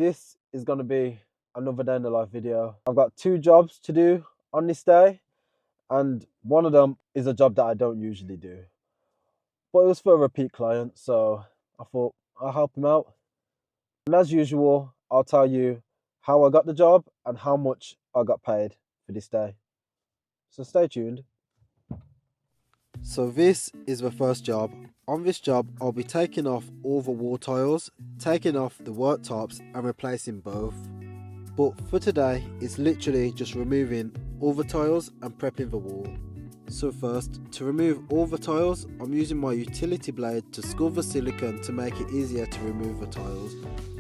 This is going to be another day in the life video. I've got 2 jobs to do on this day, and one of them is a job that I don't usually do. But it was for a repeat client, so I thought I'll help him out. And as usual, I'll tell you how I got the job and how much I got paid for this day. So stay tuned. So this is the first job. On this job, I'll be taking off all the wall tiles, taking off the worktops and replacing both. But for today, it's literally just removing all the tiles and prepping the wall. So first, to remove all the tiles, I'm using my utility blade to score the silicone to make it easier to remove the tiles.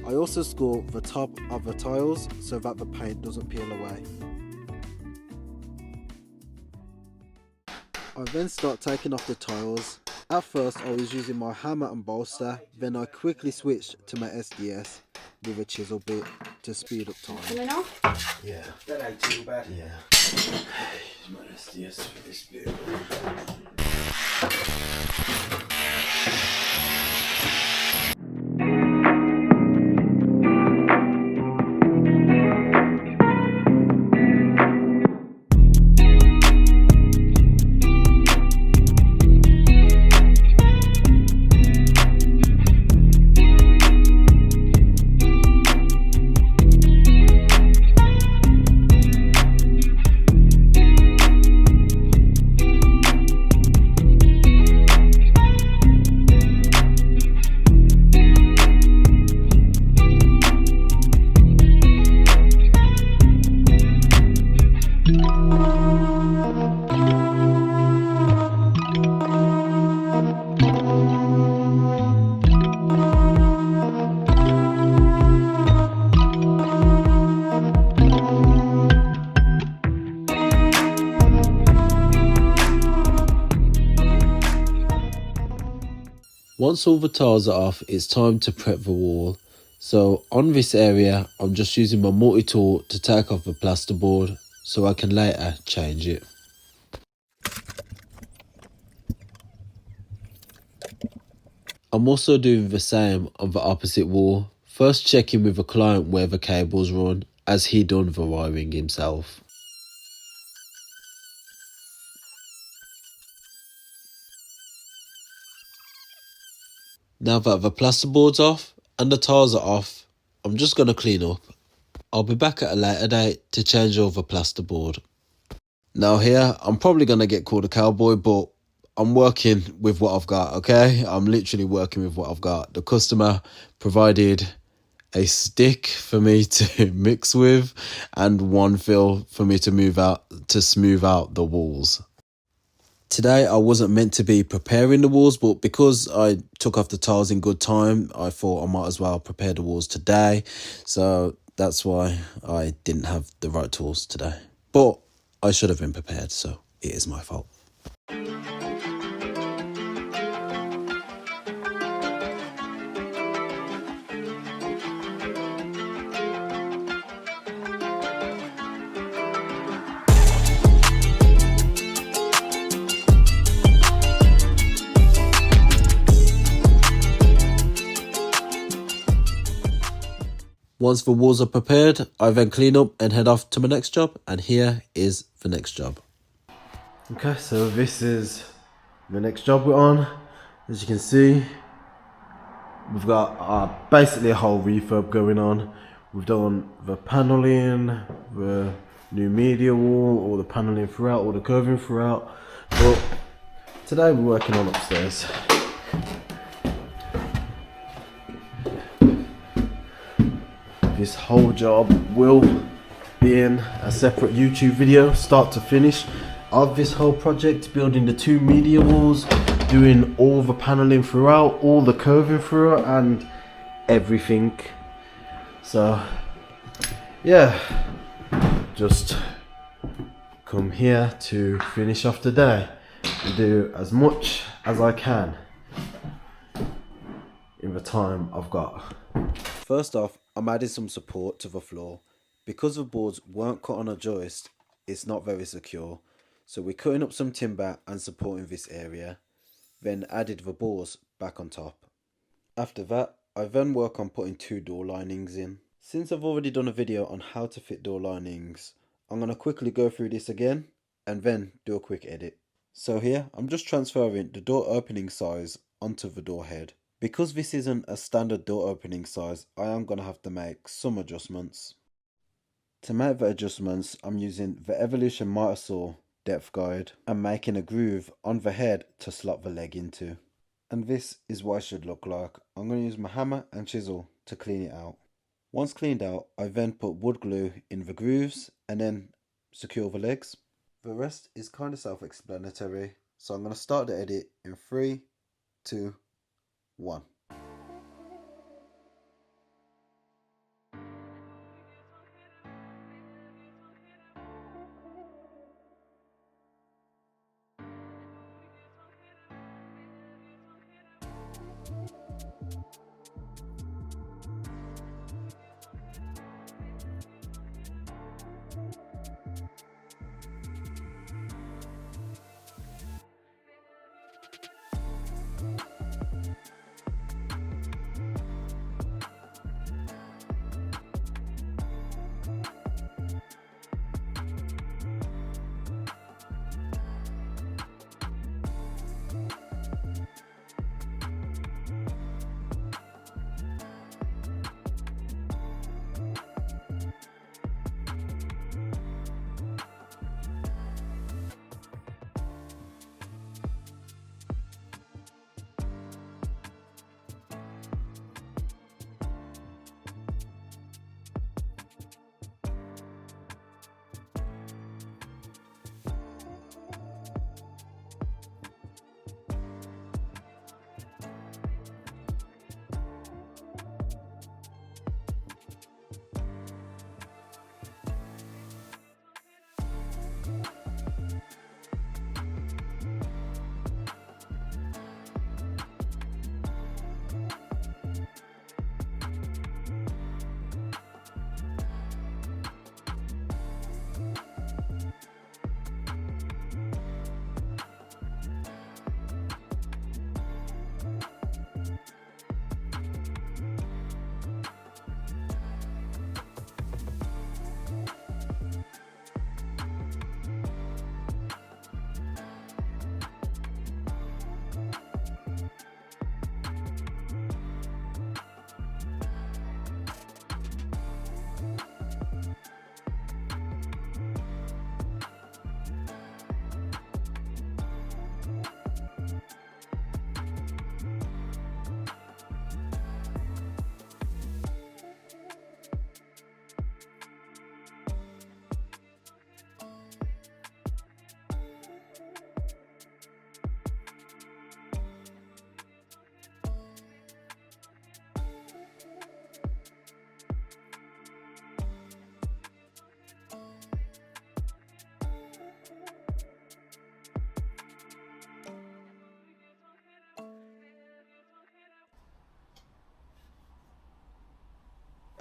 I also score the top of the tiles so that the paint doesn't peel away. I then start taking off the tiles. At first I was using my hammer and bolster, then I quickly switched to my SDS with a chisel bit to speed up time. Yeah. That ain't too bad. Yeah. Use my SDS for this bit. Once all the tiles are off, it's time to prep the wall. So on this area, I'm just using my multi-tool to take off the plasterboard so I can later change it. I'm also doing the same on the opposite wall, first checking with the client where the cables run, as he done the wiring himself. Now that the plasterboard's off and the tiles are off, I'm just going to clean up. I'll be back at a later date to change all the plasterboard. Now here, I'm probably going to get called a cowboy, but I'm working with what I've got, okay? I'm literally working with what I've got. The customer provided a stick for me to mix with and one fill for me to smooth out the walls. Today I wasn't meant to be preparing the walls, but because I took off the tiles in good time, I thought I might as well prepare the walls today. So that's why I didn't have the right tools today. But I should have been prepared, so it is my fault. Once the walls are prepared, I then clean up and head off to my next job, and here is the next job. Okay, so this is the next job we're on. As you can see, we've got basically a whole refurb going on. We've done the paneling, the new media wall, all the paneling throughout, all the curving throughout. But today we're working on upstairs. This whole job will be in a separate YouTube video, start to finish, of this whole project, building the 2 media walls, doing all the paneling throughout, all the curving throughout and everything. So yeah, just come here to finish off the day and do as much as I can in the time I've got. First off, I'm adding some support to the floor. Because the boards weren't cut on a joist, it's not very secure. So we're cutting up some timber and supporting this area, then added the boards back on top. After that, I then work on putting 2 door linings in. Since I've already done a video on how to fit door linings, I'm going to quickly go through this again and then do a quick edit. So here, I'm just transferring the door opening size onto the door head. Because this isn't a standard door opening size, I am going to have to make some adjustments. To make the adjustments, I'm using the Evolution miter saw depth guide and making a groove on the head to slot the leg into. And this is what it should look like. I'm going to use my hammer and chisel to clean it out. Once cleaned out, I then put wood glue in the grooves and then secure the legs. The rest is kind of self-explanatory, so I'm going to start the edit in 3, 2, 1.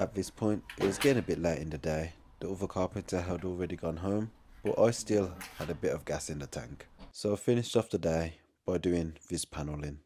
At this point, it was getting a bit late in the day. The other carpenter had already gone home, but I still had a bit of gas in the tank. So I finished off the day by doing this paneling.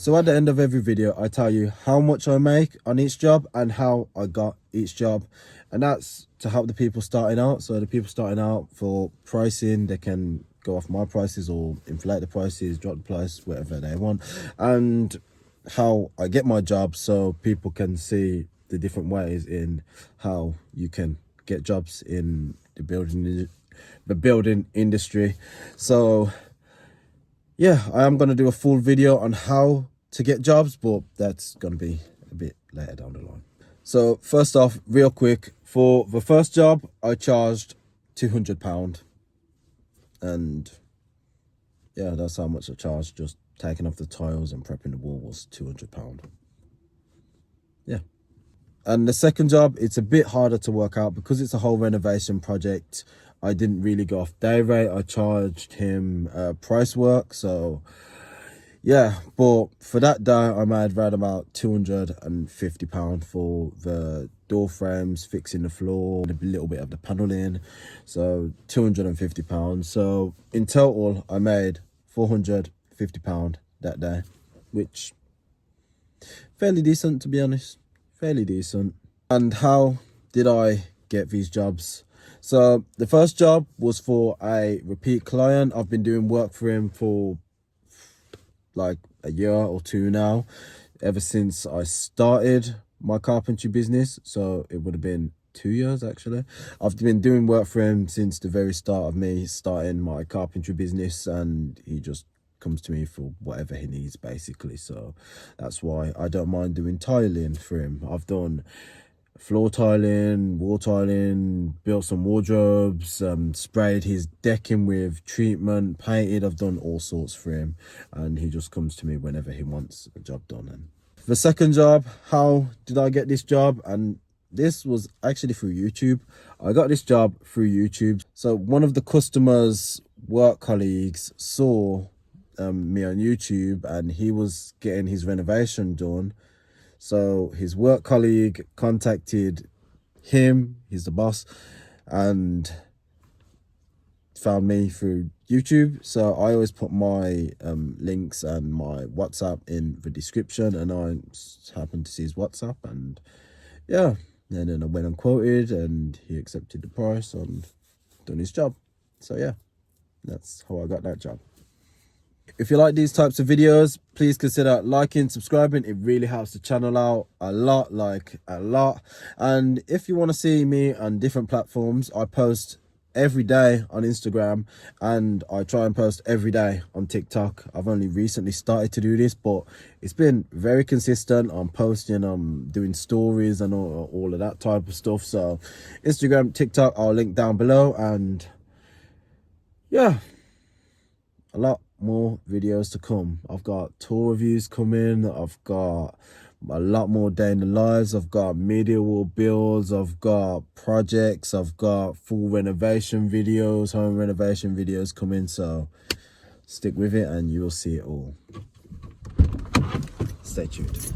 So at the end of every video, I tell you how much I make on each job and how I got each job. And that's to help the people starting out. So the people starting out, for pricing, they can go off my prices or inflate the prices, drop the price, whatever they want. And how I get my job, so people can see the different ways in how you can get jobs in the building industry. So yeah, I am going to do a full video on how to get jobs, but that's going to be a bit later down the line. So first off, real quick, for the first job I charged £200, and yeah, that's how much I charged. Just taking off the tiles and prepping the wall was £200. Yeah. And the second job, it's a bit harder to work out because it's a whole renovation project. I didn't really go off day rate. I charged him price work. So yeah, but for that day I made right about £250 for the door frames, fixing the floor, a little bit of the paneling. So £250. So in total I made £450 that day, which fairly decent, to be honest. Fairly decent. And how did I get these jobs? So the first job was for a repeat client. I've been doing work for him for like a year or two now, ever since I started my carpentry business. So it would have been 2 years actually. I've been doing work for him since the very start of me starting my carpentry business, and he just comes to me for whatever he needs basically. So that's why I don't mind doing tiling for him. I've done floor tiling, wall tiling, built some wardrobes, sprayed his decking with treatment, painted. I've done all sorts for him, and he just comes to me whenever he wants a job done. And the second job, how did I get this job? And this was actually through YouTube. I got this job through YouTube. So one of the customers' work colleagues saw me on YouTube, and he was getting his renovation done. So his work colleague contacted him, he's the boss, and found me through YouTube. So I always put my links and my WhatsApp in the description, and I happened to see his WhatsApp, and yeah, and then I went and quoted, and he accepted the price and done his job. So yeah, that's how I got that job. If you like these types of videos, please consider liking, subscribing. It really helps the channel out a lot, like a lot. And if you want to see me on different platforms, I post every day on Instagram, and I try and post every day on TikTok. I've only recently started to do this, but it's been very consistent. I'm posting, I'm doing stories and all of that type of stuff. So Instagram, TikTok, I'll link down below. And yeah, a lot more videos to come. I've got tour reviews coming. I've got a lot more day in the lives. I've got media wall builds. I've got projects. I've got full renovation videos, home renovation videos coming. So stick with it and you will see it all. Stay tuned.